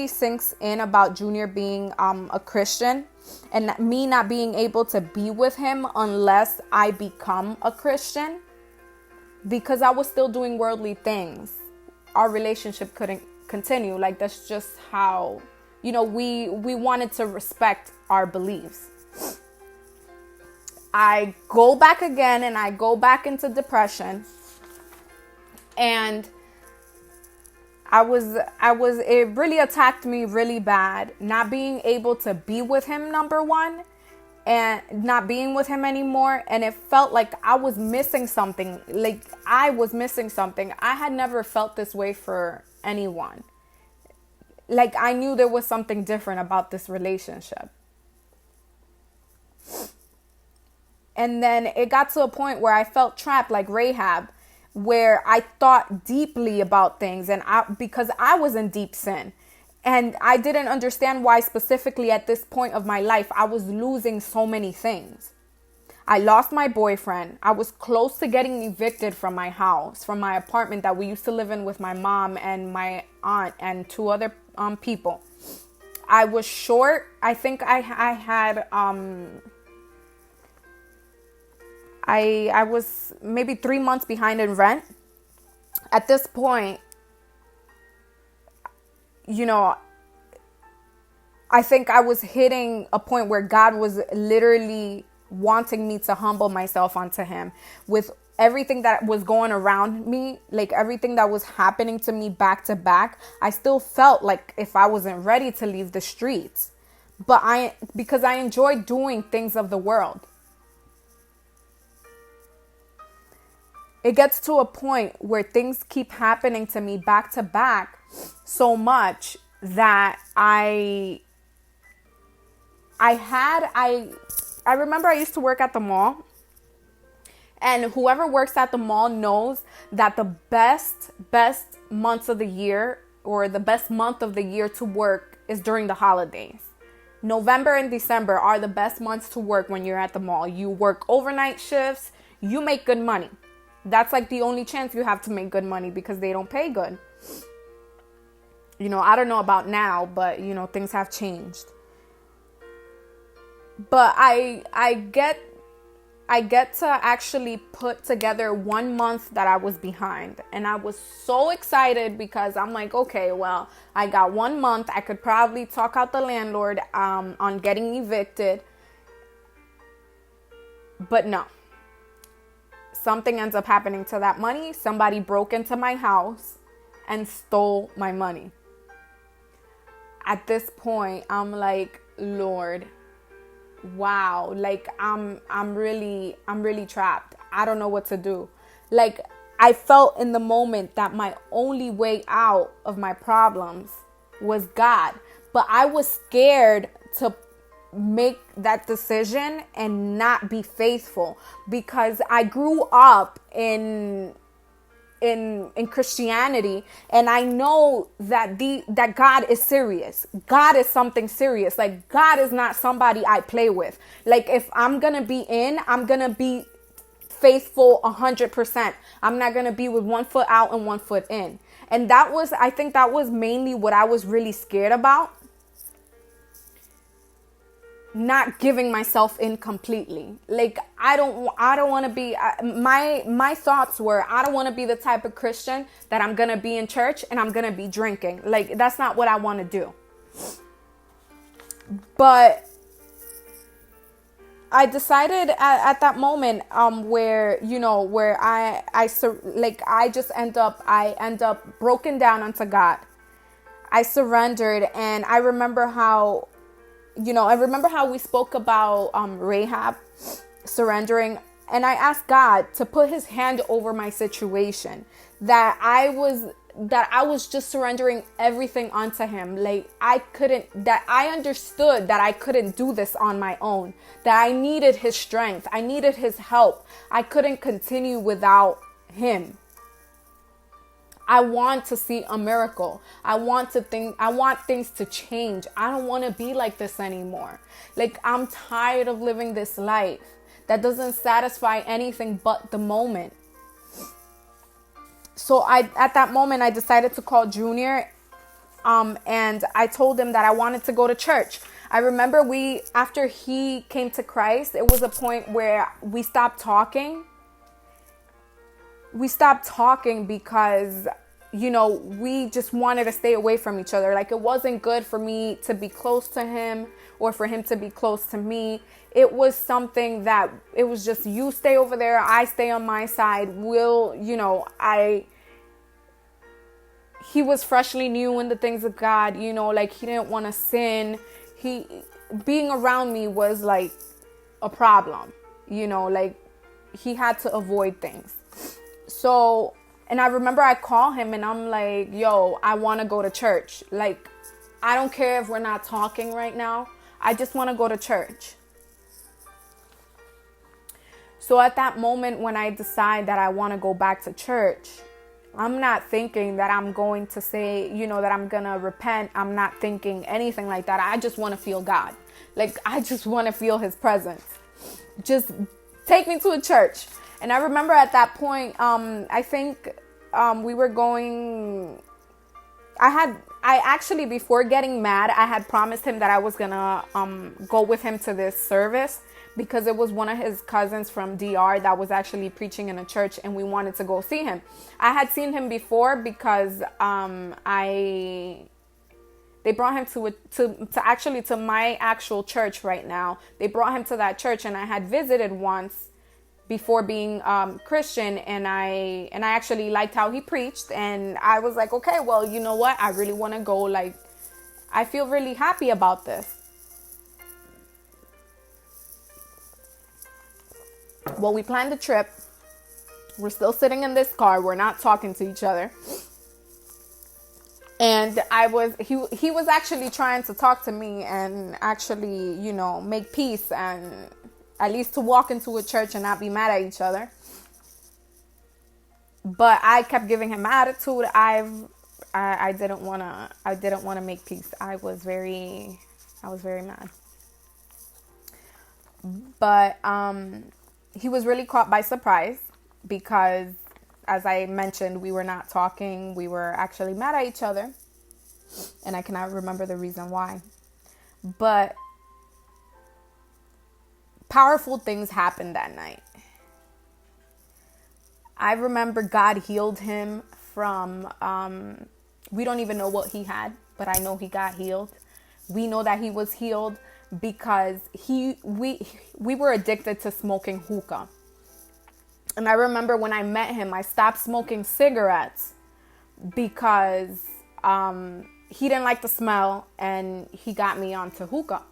sinks in about Junior being a Christian and me not being able to be with him unless I become a Christian, because I was still doing worldly things, our relationship couldn't continue. Like that's just how, we wanted to respect our beliefs. I go back again and I go back into depression, and it really attacked me really bad, not being able to be with him, number one, and not being with him anymore. And it felt like I was missing something. I had never felt this way for anyone. Like I knew there was something different about this relationship. And then it got to a point where I felt trapped like Rahab, where I thought deeply about things, and because I was in deep sin, and I didn't understand why specifically at this point of my life I was losing so many things. I lost my boyfriend. I was close to getting evicted from my house, from my apartment that we used to live in with my mom and my aunt and two other people. I was short. I think I had I was maybe 3 months behind in rent. At this point, I think I was hitting a point where God was literally wanting me to humble myself onto him with everything that was going around me, like everything that was happening to me back to back. I still felt like if I wasn't ready to leave the streets, because I enjoyed doing things of the world. It gets to a point where things keep happening to me back to back so much that I remember I used to work at the mall, and whoever works at the mall knows that the best months of the year, or the best month of the year to work, is during the holidays. November and December are the best months to work when you're at the mall. You work overnight shifts, you make good money. That's like the only chance you have to make good money, because they don't pay good. I don't know about now, but things have changed. But I get to actually put together 1 month that I was behind, and I was so excited because I'm like, okay, well, I got 1 month. I could probably talk out the landlord on getting evicted. But no. Something ends up happening to that money. Somebody broke into my house and stole my money. At this point, I'm like, Lord, wow, like I'm really trapped. I don't know what to do. Like I felt in the moment that my only way out of my problems was God, but I was scared to make that decision and not be faithful, because I grew up in Christianity, and I know that God is serious. God is something serious. Like God is not somebody I play with. Like if I'm gonna be I'm gonna be faithful 100%. I'm not gonna be with 1 foot out and 1 foot in. And I think that was mainly what I was really scared about. Not giving myself in completely. Like I don't want to be, my thoughts were, I don't want to be the type of Christian that I'm going to be in church and I'm going to be drinking. Like that's not what I want to do. But I decided at that moment, where, where I end up broken down unto God. I surrendered, and I remember how, we spoke about Rahab surrendering, and I asked God to put his hand over my situation, that I was just surrendering everything unto him. Like, I understood that I couldn't do this on my own, that I needed his strength. I needed his help. I couldn't continue without him. I want to see a miracle. I want things to change. I don't want to be like this anymore. Like, I'm tired of living this life that doesn't satisfy anything but the moment. So at that moment, I decided to call Junior, and I told him that I wanted to go to church. I remember after he came to Christ, it was a point where we stopped talking. We stopped talking because, we just wanted to stay away from each other. Like, it wasn't good for me to be close to him or for him to be close to me. It was something that it was just, you stay over there, I stay on my side. He was freshly new in the things of God, like, he didn't want to sin. Being around me was like a problem, like, he had to avoid things. So, and I remember I call him and I'm like, yo, I want to go to church. Like, I don't care if we're not talking right now. I just want to go to church. So at that moment, when I decide that I want to go back to church, I'm not thinking that I'm going to say, that I'm going to repent. I'm not thinking anything like that. I just want to feel God. Like, I just want to feel his presence. Just take me to a church. And I remember at that point, I think we were going, I actually, before getting mad, I had promised him that I was going to go with him to this service, because it was one of his cousins from DR that was actually preaching in a church, and we wanted to go see him. I had seen him before because they brought him to my actual church right now. They brought him to that church, and I had visited once before being Christian, and I actually liked how he preached, and I was like, okay, well, you know what? I really want to go. Like, I feel really happy about this. Well, we planned the trip. We're still sitting in this car. We're not talking to each other. And he was actually trying to talk to me and actually, make peace, and at least to walk into a church and not be mad at each other. But I kept giving him attitude. I didn't want to make peace. I was very mad. But he was really caught by surprise because, as I mentioned, we were not talking. We were actually mad at each other. And I cannot remember the reason why. But powerful things happened that night. I remember God healed him from, we don't even know what he had, but I know he got healed. We know that he was healed because we were addicted to smoking hookah. And I remember when I met him, I stopped smoking cigarettes because he didn't like the smell, and he got me onto hookah.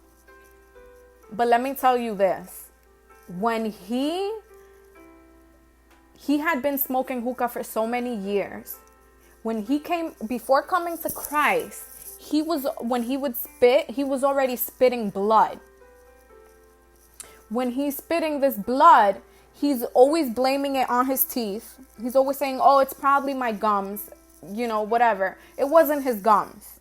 But let me tell you this, when he had been smoking hookah for so many years, before coming to Christ, when he would spit, he was already spitting blood. When he's spitting this blood, he's always blaming it on his teeth. He's always saying, oh, it's probably my gums, whatever. It wasn't his gums.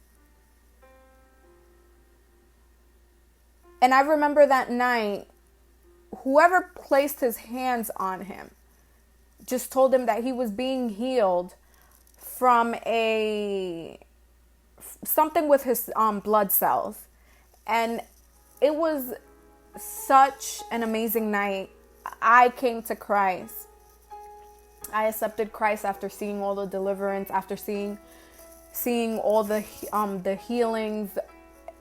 And I remember that night, whoever placed his hands on him just told him that he was being healed from something with his blood cells. And it was such an amazing night. I came to Christ. I accepted Christ after seeing all the deliverance, after seeing all the healings.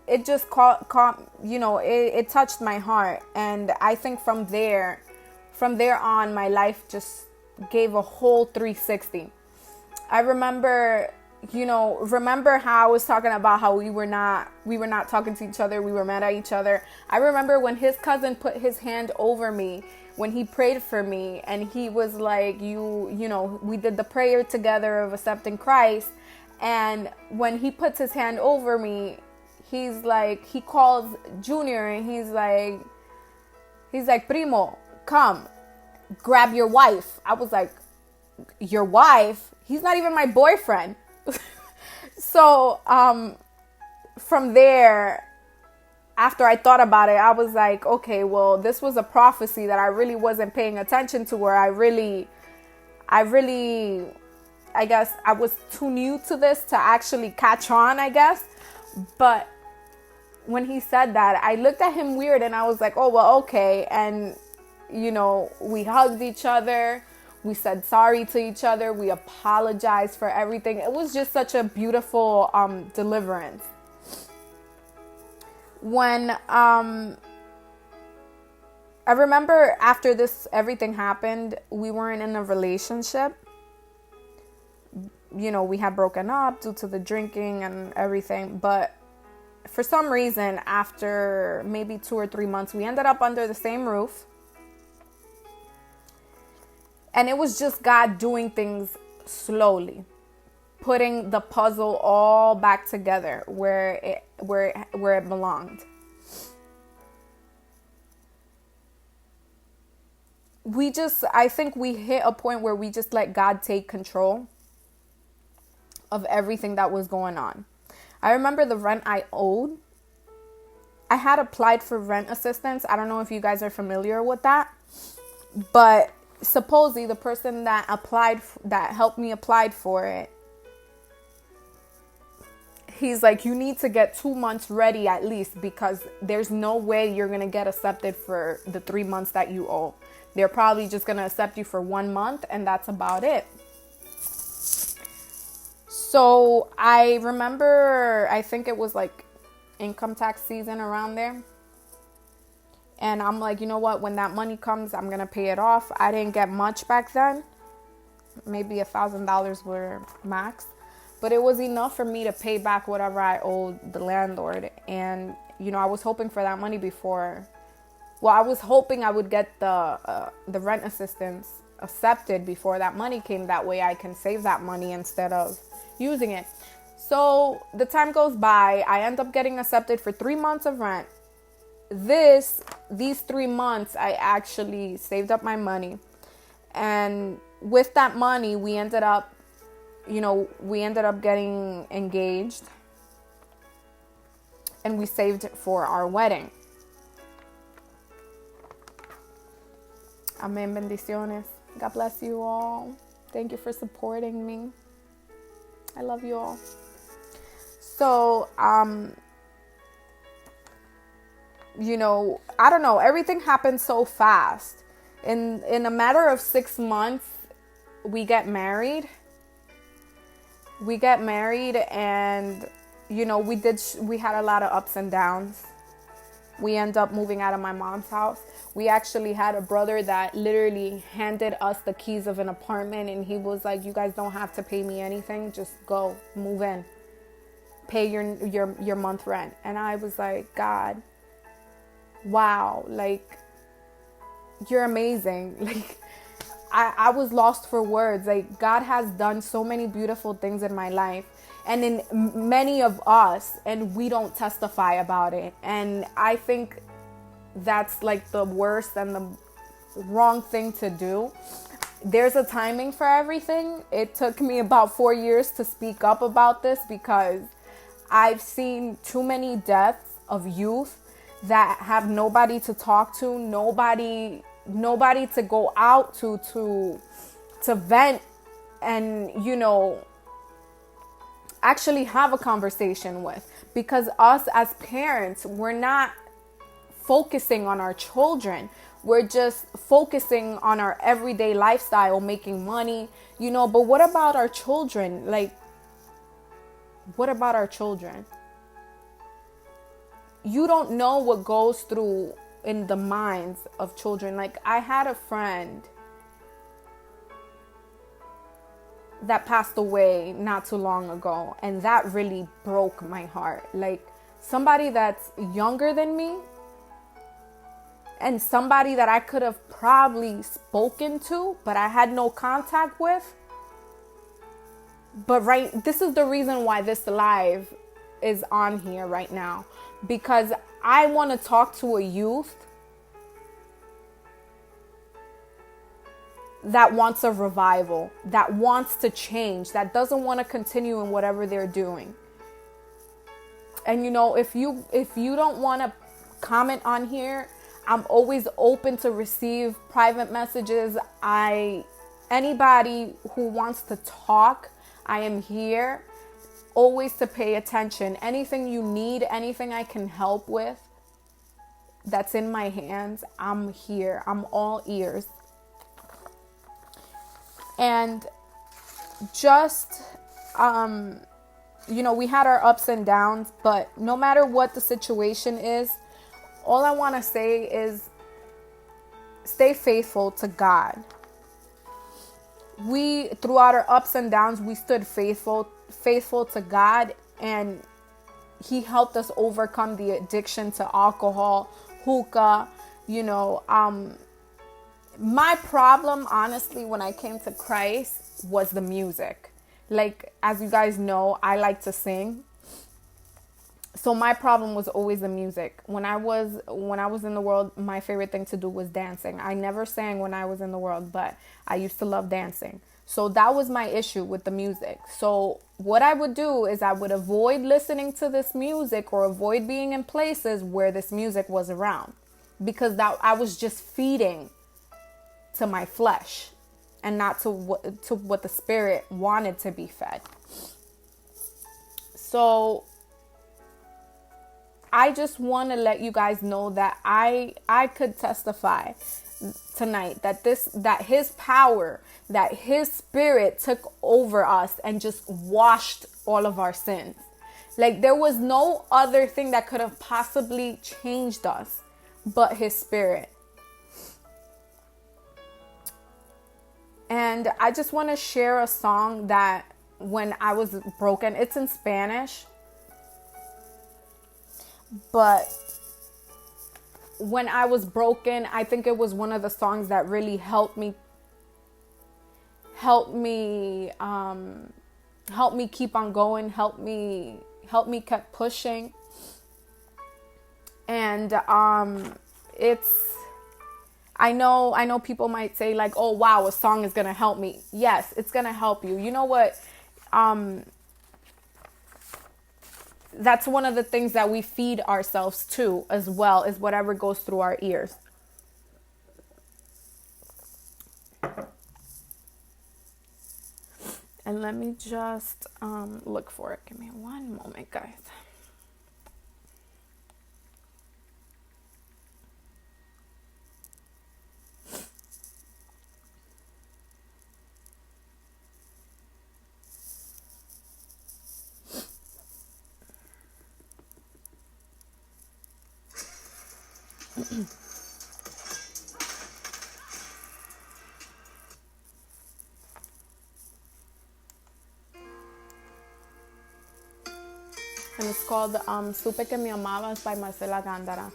it just caught you know, it touched my heart. And I think from there on, my life just gave a whole 360. I remember, remember how I was talking about how we were not talking to each other. We were mad at each other. I remember when his cousin put his hand over me, when he prayed for me, and he was like, we did the prayer together of accepting Christ. And when he puts his hand over me, he's like, he calls Junior, and he's like, Primo, come, grab your wife. I was like, your wife? He's not even my boyfriend. So from there, after I thought about it, I was like, okay, well, this was a prophecy that I really wasn't paying attention to, where I guess I was too new to this to actually catch on, I guess. But when he said that, I looked at him weird, and I was like, oh, well, okay. And, we hugged each other. We said sorry to each other. We apologized for everything. It was just such a beautiful deliverance. When I remember after everything happened, we weren't in a relationship. We had broken up due to the drinking and everything. But for some reason, after maybe 2 or 3 months, we ended up under the same roof. And it was just God doing things slowly, putting the puzzle all back together where it belonged. I think we hit a point where we just let God take control of everything that was going on. I remember the rent I owed. I had applied for rent assistance. I don't know if you guys are familiar with that, but supposedly the person that helped me apply for it, he's like, you need to get 2 months ready at least, because there's no way you're going to get accepted for the 3 months that you owe. They're probably just going to accept you for 1 month, and that's about it. So I remember, I think it was like income tax season around there. And I'm like, you know what? When that money comes, I'm going to pay it off. I didn't get much back then. Maybe $1,000 were max. But it was enough for me to pay back whatever I owed the landlord. And, I was hoping for that money I was hoping I would get the rent assistance accepted before that money came. That way I can save that money instead of using it. So the time goes by. I end up getting accepted for 3 months of rent. These 3 months, I actually saved up my money. And with that money, we ended up getting engaged. And we saved it for our wedding. Amen, bendiciones. God bless you all. Thank you for supporting me. I love you all. So, I don't know. Everything happened so fast. In a matter of 6 months, we get married. And, we had a lot of ups and downs. We end up moving out of my mom's house. We actually had a brother that literally handed us the keys of an apartment, and he was like, you guys don't have to pay me anything. Just go, move in, pay your month rent. And I was like, God, wow, like, you're amazing. Like, I was lost for words. Like, God has done so many beautiful things in my life and in many of us, and we don't testify about it. And I think that's like the worst and the wrong thing to do. There's a timing for everything. It took me about 4 years to speak up about this, because I've seen too many deaths of youth that have nobody to talk to, nobody to go out to vent and, actually have a conversation with. Because us as parents, we're not focusing on our children. We're just focusing on our everyday lifestyle, making money, but what about our children? Like, what about our children? you don't know what goes through in the minds of children. Like, I had a friend that passed away not too long ago, and that really broke my heart. Like, somebody that's younger than me, and somebody that I could have probably spoken to, but I had no contact with. But this is the reason why this live is on here right now, because I want to talk to a youth that wants a revival, that wants to change, that doesn't want to continue in whatever they're doing. And you know, if you don't want to comment on here, I'm always open to receive private messages. Anybody who wants to talk, I am here always to pay attention. Anything you need, anything I can help with that's in my hands, I'm here. I'm all ears. And just, you know, we had our ups and downs, but no matter what the situation is, all I want to say is stay faithful to God. Throughout our ups and downs, we stood faithful to God, and He helped us overcome the addiction to alcohol, hookah, you know. My problem, honestly, when I came to Christ was the music. Like, as you guys know, I like to sing. So my problem was always the music. When I was in the world, my favorite thing to do was dancing. I never sang when I was in the world, but I used to love dancing. So that was my issue with the music. So what I would do is I would avoid listening to this music, or avoid being in places where this music was around, because that I was just feeding to my flesh and not to what the spirit wanted to be fed. So I just want to let you guys know that I could testify tonight that His power, that His Spirit took over us and just washed all of our sins. Like, there was no other thing that could have possibly changed us but His Spirit. And I just want to share a song that when I was broken, it's in Spanish, but when I was broken, I think it was one of the songs that really helped me keep on going, help me keep pushing. And I know people might say, like, oh wow, a song is gonna help me. Yes, it's gonna help you. You know what? That's one of the things that we feed ourselves to as well, is whatever goes through our ears. And let me just look for it. Give me one moment, guys. And it's called Supe que me amabas by Marcela Gándara.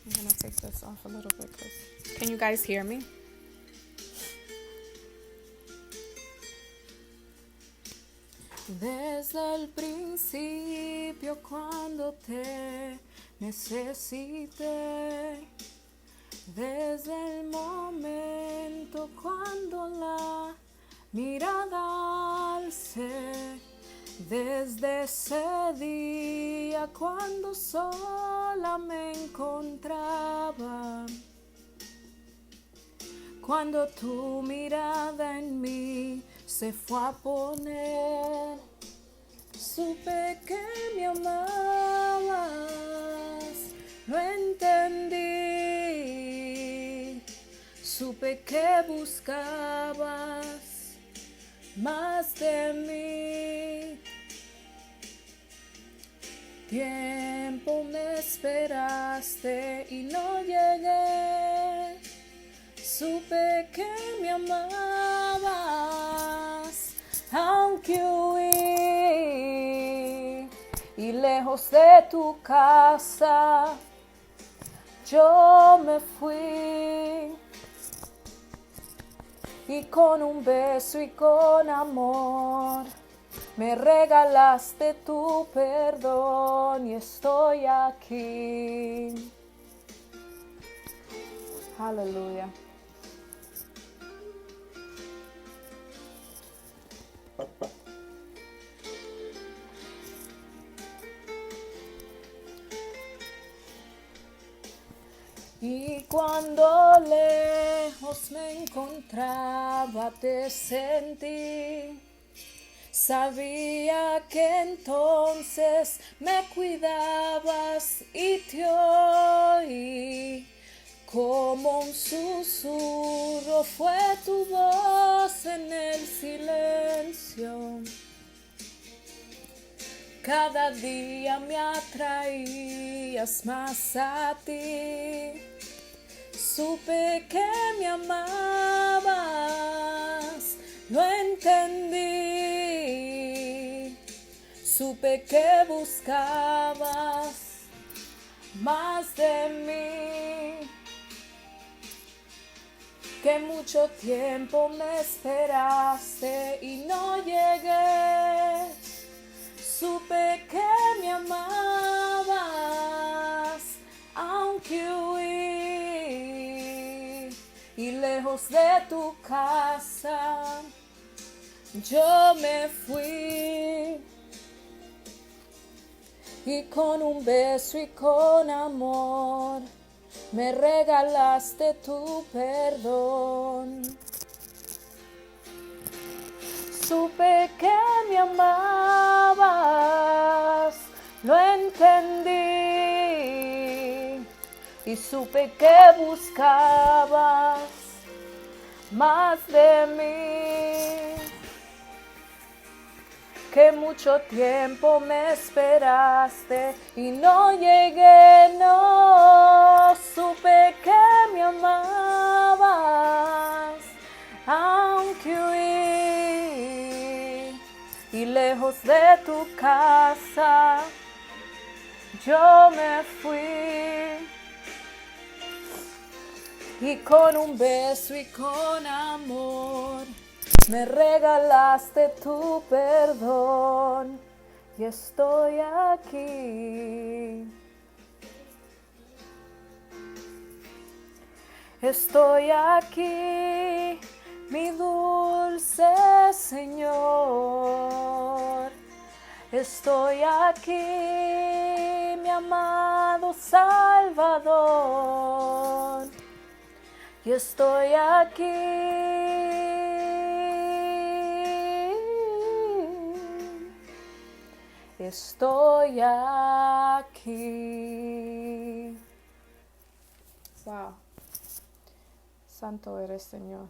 I'm going to take this off a little bit. Can you guys hear me? Desde el principio, cuando te necesité, desde el momento cuando la mirada alcé, desde ese día cuando sola me encontraba, cuando tu mirada en mí se fue a poner, supe que me amabas, lo entendí, supe que buscabas más de mí. tiempo me esperaste y no llegué. Supe que me amabas, aunque huí y lejos de tu casa yo me fui. Y con un beso y con amor me regalaste tu perdón y estoy aquí. Aleluya. Y cuando lejos me encontraba te sentí, sabía que entonces me cuidabas y te oí. Como un susurro fue tu voz en el silencio. Cada día me atraías más a ti. Supe que me amabas, lo entendí. Supe que buscabas más de mí. Que mucho tiempo me esperaste y no llegué. Supe que me amabas, aunque huí y lejos de tu casa yo me fui. Y con un beso y con amor me regalaste tu perdón. Supe que me amabas, lo entendí. Y supe que buscabas más de mí. Que mucho tiempo me esperaste y no llegué, no. Supe que me amabas, aunque huí y lejos de tu casa yo me fui. Y con un beso y con amor me regalaste tu perdón y estoy aquí. Estoy aquí, mi dulce Señor. Estoy aquí, mi amado Salvador. Y estoy aquí. Estoy aquí. Wow. Santo eres, Señor.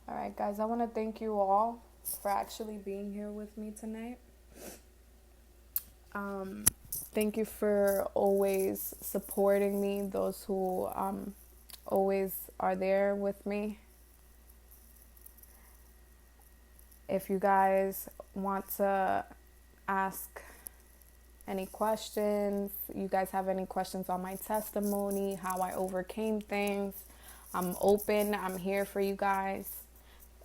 All right, guys, I want to thank you all for actually being here with me tonight. Thank you for always supporting me, those who always are there with me. If you guys want to ask any questions, you guys have any questions on my testimony, how I overcame things, I'm open. I'm here for you guys.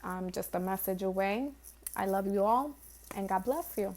I'm just a message away. I love you all, and God bless you.